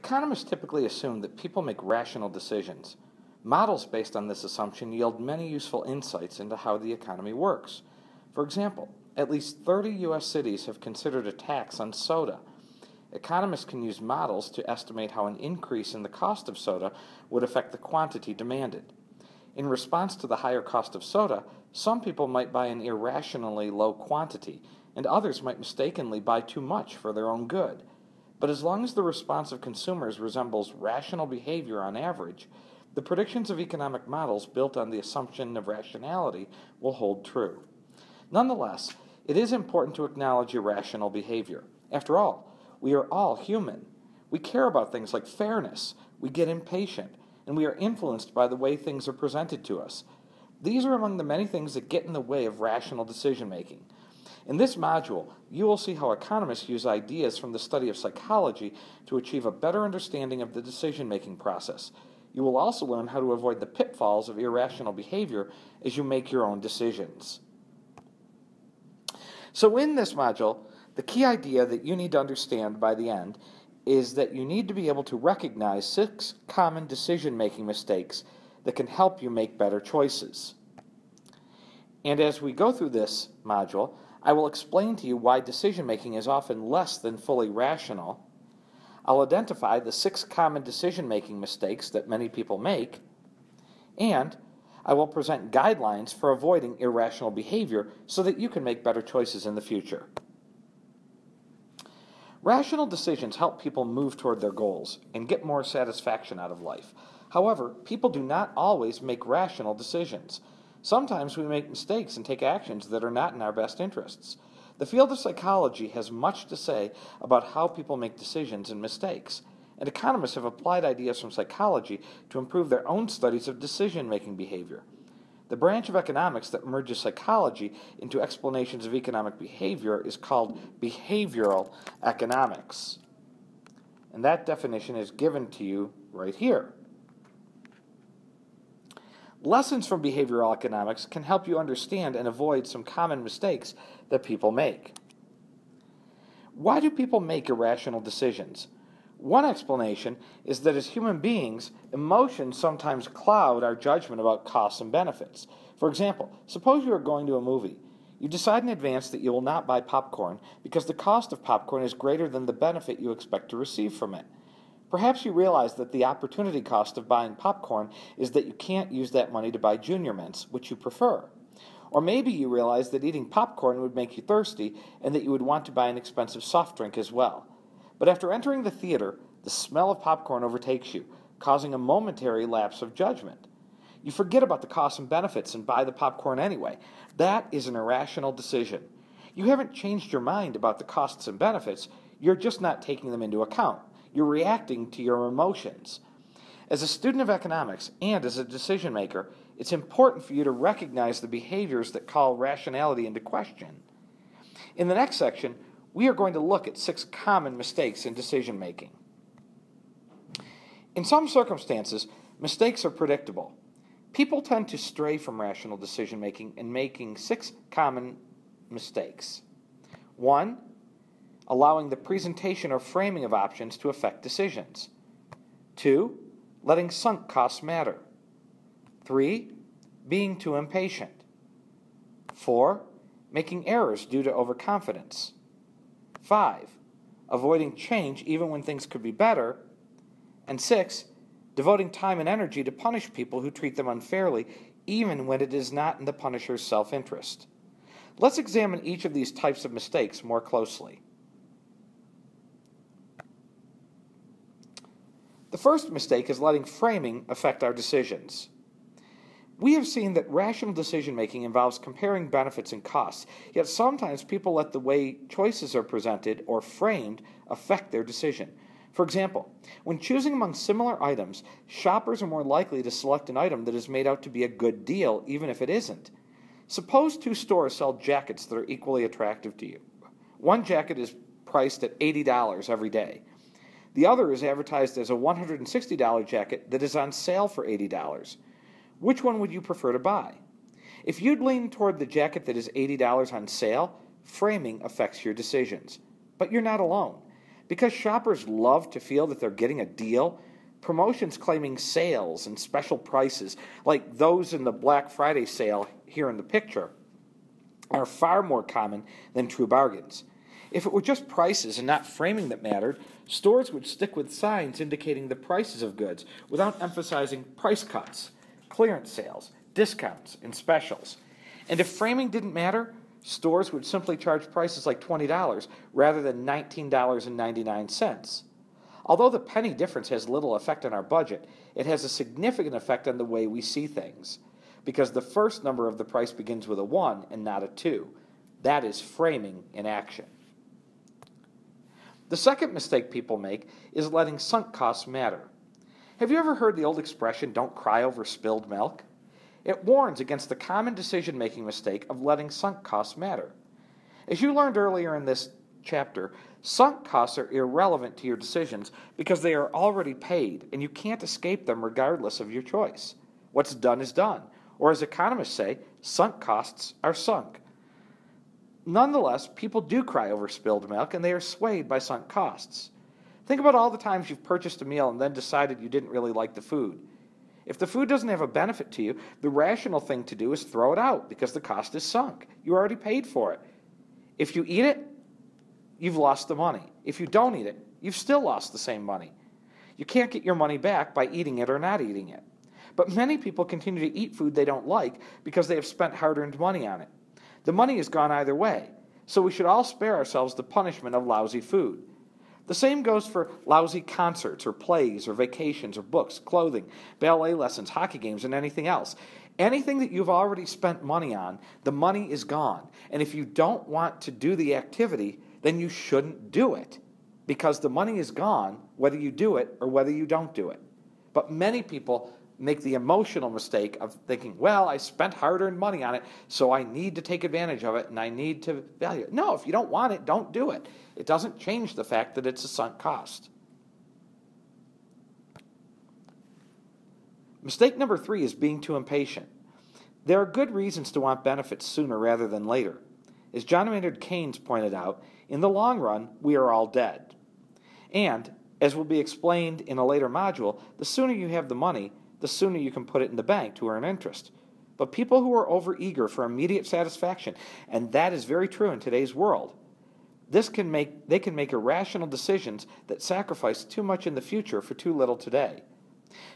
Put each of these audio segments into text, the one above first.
Economists typically assume that people make rational decisions. Models based on this assumption yield many useful insights into how the economy works. For example, at least 30 U.S. cities have considered a tax on soda. Economists can use models to estimate how an increase in the cost of soda would affect the quantity demanded. In response to the higher cost of soda, some people might buy an irrationally low quantity, and others might mistakenly buy too much for their own good. But as long as the response of consumers resembles rational behavior on average, the predictions of economic models built on the assumption of rationality will hold true. Nonetheless, it is important to acknowledge irrational behavior. After all, we are all human. We care about things like fairness, we get impatient, and we are influenced by the way things are presented to us. These are among the many things that get in the way of rational decision-making. In this module, you will see how economists use ideas from the study of psychology to achieve a better understanding of the decision-making process. You will also learn how to avoid the pitfalls of irrational behavior as you make your own decisions. So in this module, the key idea that you need to understand by the end is that you need to be able to recognize 6 common decision-making mistakes that can help you make better choices. And as we go through this module, I will explain to you why decision-making is often less than fully rational. I'll identify the 6 common decision-making mistakes that many people make, and I will present guidelines for avoiding irrational behavior so that you can make better choices in the future. Rational decisions help people move toward their goals and get more satisfaction out of life. However, people do not always make rational decisions. Sometimes we make mistakes and take actions that are not in our best interests. The field of psychology has much to say about how people make decisions and mistakes, and economists have applied ideas from psychology to improve their own studies of decision-making behavior. The branch of economics that merges psychology into explanations of economic behavior is called behavioral economics. And that definition is given to you right here. Lessons from behavioral economics can help you understand and avoid some common mistakes that people make. Why do people make irrational decisions? One explanation is that as human beings, emotions sometimes cloud our judgment about costs and benefits. For example, suppose you are going to a movie. You decide in advance that you will not buy popcorn because the cost of popcorn is greater than the benefit you expect to receive from it. Perhaps you realize that the opportunity cost of buying popcorn is that you can't use that money to buy Junior Mints, which you prefer. Or maybe you realize that eating popcorn would make you thirsty and that you would want to buy an expensive soft drink as well. But after entering the theater, the smell of popcorn overtakes you, causing a momentary lapse of judgment. You forget about the costs and benefits and buy the popcorn anyway. That is an irrational decision. You haven't changed your mind about the costs and benefits, you're just not taking them into account. You're reacting to your emotions. As a student of economics and as a decision maker, it's important for you to recognize the behaviors that call rationality into question. In the next section, we are going to look at 6 common mistakes in decision making. In some circumstances, mistakes are predictable. People tend to stray from rational decision making in making 6 common mistakes. 1. Allowing the presentation or framing of options to affect decisions. 2. Letting sunk costs matter. 3. Being too impatient. 4. Making errors due to overconfidence. 5. Avoiding change even when things could be better. And 6. Devoting time and energy to punish people who treat them unfairly, even when it is not in the punisher's self-interest. Let's examine each of these types of mistakes more closely. The first mistake is letting framing affect our decisions. We have seen that rational decision-making involves comparing benefits and costs, yet sometimes people let the way choices are presented or framed affect their decision. For example, when choosing among similar items, shoppers are more likely to select an item that is made out to be a good deal, even if it isn't. Suppose 2 stores sell jackets that are equally attractive to you. One jacket is priced at $80 every day. The other is advertised as a $160 jacket that is on sale for $80. Which one would you prefer to buy? If you'd lean toward the jacket that is $80 on sale, framing affects your decisions. But you're not alone. Because shoppers love to feel that they're getting a deal, promotions claiming sales and special prices, like those in the Black Friday sale here in the picture, are far more common than true bargains. If it were just prices and not framing that mattered, stores would stick with signs indicating the prices of goods without emphasizing price cuts, clearance sales, discounts, and specials. And if framing didn't matter, stores would simply charge prices like $20 rather than $19.99. Although the penny difference has little effect on our budget, it has a significant effect on the way we see things, because the first number of the price begins with a 1 and not a 2. That is framing in action. The second mistake people make is letting sunk costs matter. Have you ever heard the old expression, "don't cry over spilled milk"? It warns against the common decision-making mistake of letting sunk costs matter. As you learned earlier in this chapter, sunk costs are irrelevant to your decisions because they are already paid and you can't escape them regardless of your choice. What's done is done, or as economists say, sunk costs are sunk. Nonetheless, people do cry over spilled milk, and they are swayed by sunk costs. Think about all the times you've purchased a meal and then decided you didn't really like the food. If the food doesn't have a benefit to you, the rational thing to do is throw it out because the cost is sunk. You already paid for it. If you eat it, you've lost the money. If you don't eat it, you've still lost the same money. You can't get your money back by eating it or not eating it. But many people continue to eat food they don't like because they have spent hard-earned money on it. The money is gone either way, so we should all spare ourselves the punishment of lousy food. The same goes for lousy concerts or plays or vacations or books, clothing, ballet lessons, hockey games, and anything else. Anything that you've already spent money on, the money is gone. And if you don't want to do the activity, then you shouldn't do it, because the money is gone whether you do it or whether you don't do it. But many people make the emotional mistake of thinking, well, I spent hard-earned money on it, so I need to take advantage of it and I need to value it. No, if you don't want it, don't do it. It doesn't change the fact that it's a sunk cost. Mistake number 3 is being too impatient. There are good reasons to want benefits sooner rather than later. As John Maynard Keynes pointed out, in the long run, we are all dead. And, as will be explained in a later module, the sooner you have the money, the sooner you can put it in the bank to earn interest. But people who are overeager for immediate satisfaction, and that is very true in today's world, they can make irrational decisions that sacrifice too much in the future for too little today.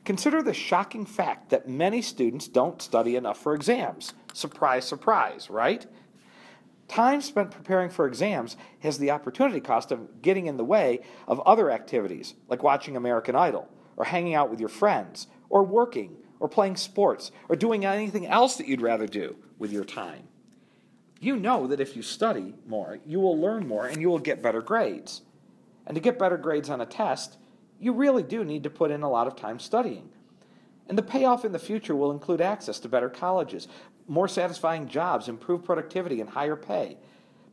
Consider the shocking fact that many students don't study enough for exams. Surprise, surprise, right? Time spent preparing for exams has the opportunity cost of getting in the way of other activities, like watching American Idol, or hanging out with your friends, or working, or playing sports, or doing anything else that you'd rather do with your time. You know that if you study more, you will learn more and you will get better grades. And to get better grades on a test, you really do need to put in a lot of time studying. And the payoff in the future will include access to better colleges, more satisfying jobs, improved productivity, and higher pay.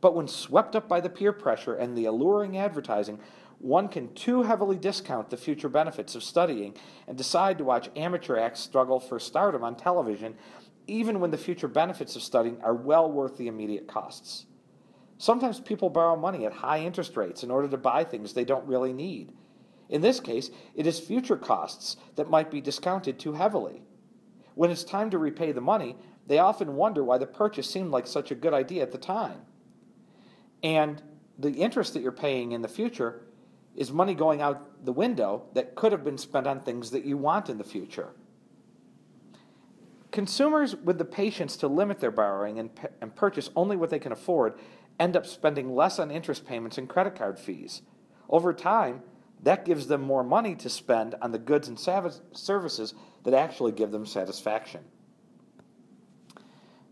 But when swept up by the peer pressure and the alluring advertising, one can too heavily discount the future benefits of studying and decide to watch amateur acts struggle for stardom on television, even when the future benefits of studying are well worth the immediate costs. Sometimes people borrow money at high interest rates in order to buy things they don't really need. In this case, it is future costs that might be discounted too heavily. When it's time to repay the money, they often wonder why the purchase seemed like such a good idea at the time. And the interest that you're paying in the future is money going out the window that could have been spent on things that you want in the future. Consumers with the patience to limit their borrowing and purchase only what they can afford end up spending less on interest payments and credit card fees. Over time, that gives them more money to spend on the goods and services that actually give them satisfaction.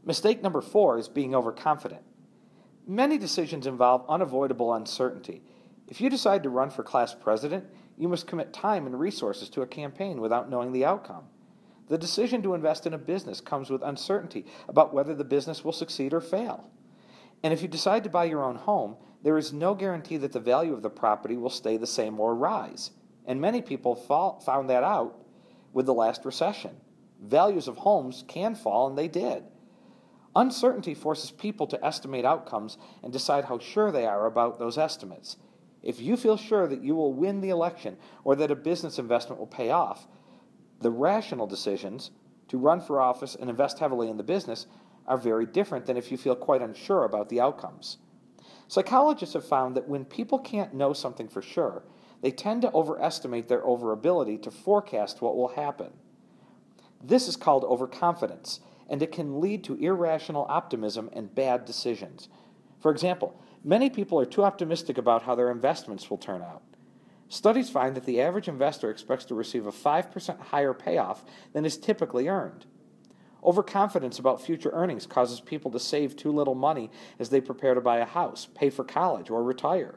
Mistake number 4 is being overconfident. Many decisions involve unavoidable uncertainty. If you decide to run for class president, you must commit time and resources to a campaign without knowing the outcome. The decision to invest in a business comes with uncertainty about whether the business will succeed or fail. And if you decide to buy your own home, there is no guarantee that the value of the property will stay the same or rise. And many people found that out with the last recession. Values of homes can fall, and they did. Uncertainty forces people to estimate outcomes and decide how sure they are about those estimates. If you feel sure that you will win the election or that a business investment will pay off, the rational decisions to run for office and invest heavily in the business are very different than if you feel quite unsure about the outcomes. Psychologists have found that when people can't know something for sure, they tend to overestimate their ability to forecast what will happen. This is called overconfidence, and it can lead to irrational optimism and bad decisions. For example, many people are too optimistic about how their investments will turn out. Studies find that the average investor expects to receive a 5% higher payoff than is typically earned. Overconfidence about future earnings causes people to save too little money as they prepare to buy a house, pay for college, or retire.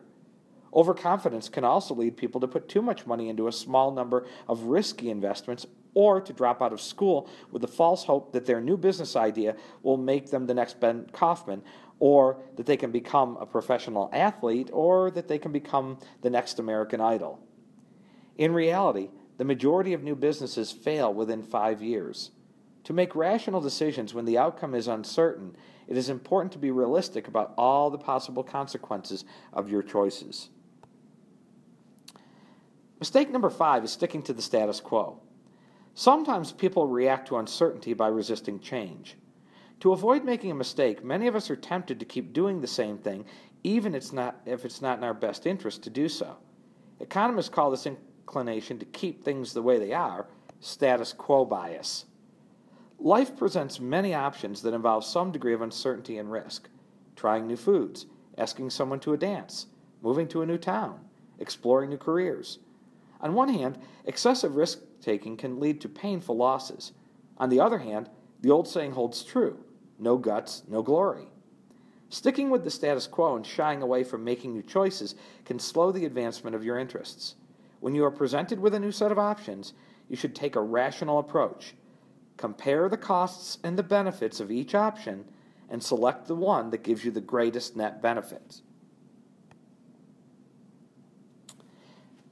Overconfidence can also lead people to put too much money into a small number of risky investments or to drop out of school with the false hope that their new business idea will make them the next Ben Kaufman, or that they can become a professional athlete, or that they can become the next American Idol. In reality, the majority of new businesses fail within 5 years. To make rational decisions when the outcome is uncertain, it is important to be realistic about all the possible consequences of your choices. Mistake number 5 is sticking to the status quo. Sometimes people react to uncertainty by resisting change. To avoid making a mistake, many of us are tempted to keep doing the same thing, even if it's not in our best interest to do so. Economists call this inclination to keep things the way they are status quo bias. Life presents many options that involve some degree of uncertainty and risk. Trying new foods, asking someone to a dance, moving to a new town, exploring new careers. On one hand, excessive risk-taking can lead to painful losses. On the other hand, the old saying holds true: no guts, no glory. Sticking with the status quo and shying away from making new choices can slow the advancement of your interests. When you are presented with a new set of options, you should take a rational approach. Compare the costs and the benefits of each option and select the one that gives you the greatest net benefits.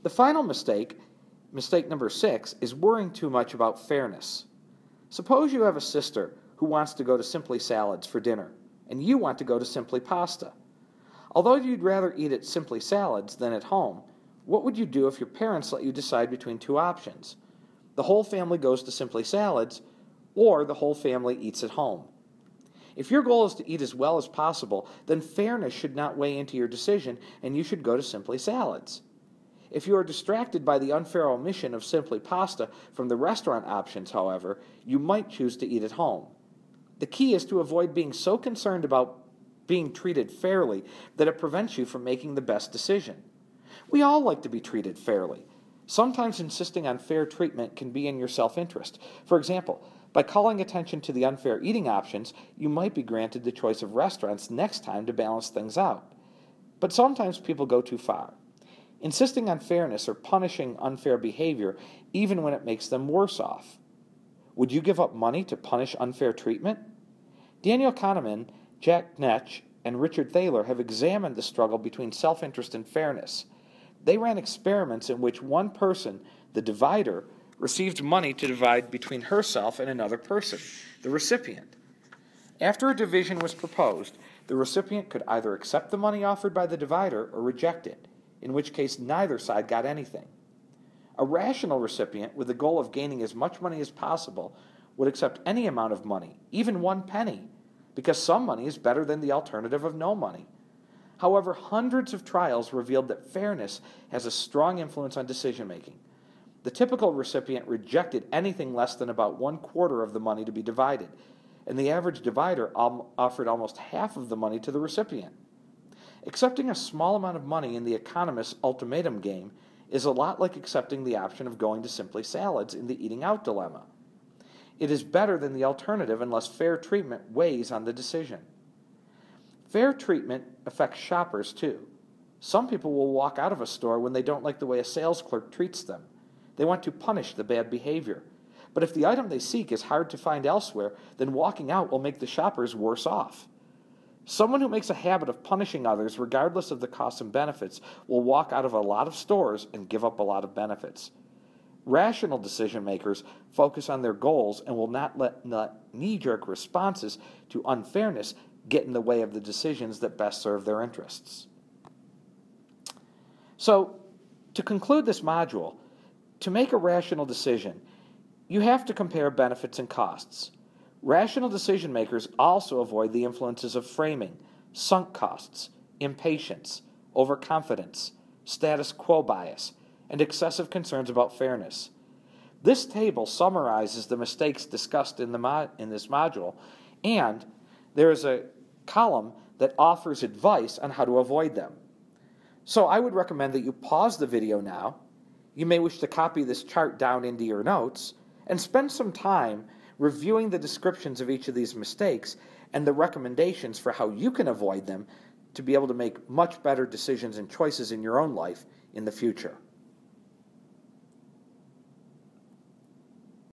The final mistake, mistake number 6, is worrying too much about fairness. Suppose you have a sister who wants to go to Simply Salads for dinner, and you want to go to Simply Pasta. Although you'd rather eat at Simply Salads than at home, what would you do if your parents let you decide between two options? The whole family goes to Simply Salads, or the whole family eats at home. If your goal is to eat as well as possible, then fairness should not weigh into your decision, and you should go to Simply Salads. If you are distracted by the unfair omission of Simply Pasta from the restaurant options, however, you might choose to eat at home. The key is to avoid being so concerned about being treated fairly that it prevents you from making the best decision. We all like to be treated fairly. Sometimes insisting on fair treatment can be in your self-interest. For example, by calling attention to the unfair eating options, you might be granted the choice of restaurants next time to balance things out. But sometimes people go too far, insisting on fairness or punishing unfair behavior even when it makes them worse off. Would you give up money to punish unfair treatment? Daniel Kahneman, Jack Netsch, and Richard Thaler have examined the struggle between self-interest and fairness. They ran experiments in which one person, the divider, received money to divide between herself and another person, the recipient. After a division was proposed, the recipient could either accept the money offered by the divider or reject it, in which case neither side got anything. A rational recipient with the goal of gaining as much money as possible would accept any amount of money, even 1 penny, because some money is better than the alternative of no money. However, hundreds of trials revealed that fairness has a strong influence on decision-making. The typical recipient rejected anything less than about 1/4 of the money to be divided, and the average divider offered almost half of the money to the recipient. Accepting a small amount of money in the economist's ultimatum game is a lot like accepting the option of going to Simply Salads in the eating out dilemma. It is better than the alternative unless fair treatment weighs on the decision. Fair treatment affects shoppers too. Some people will walk out of a store when they don't like the way a sales clerk treats them. They want to punish the bad behavior. But if the item they seek is hard to find elsewhere, then walking out will make the shoppers worse off. Someone who makes a habit of punishing others regardless of the costs and benefits will walk out of a lot of stores and give up a lot of benefits. Rational decision makers focus on their goals and will not let knee-jerk responses to unfairness get in the way of the decisions that best serve their interests. So, to conclude this module, to make a rational decision, you have to compare benefits and costs. Rational decision makers also avoid the influences of framing, sunk costs, impatience, overconfidence, status quo bias, and excessive concerns about fairness. This table summarizes the mistakes discussed in this module, and there is a column that offers advice on how to avoid them. So I would recommend that you pause the video now. You may wish to copy this chart down into your notes and spend some time reviewing the descriptions of each of these mistakes and the recommendations for how you can avoid them to be able to make much better decisions and choices in your own life in the future.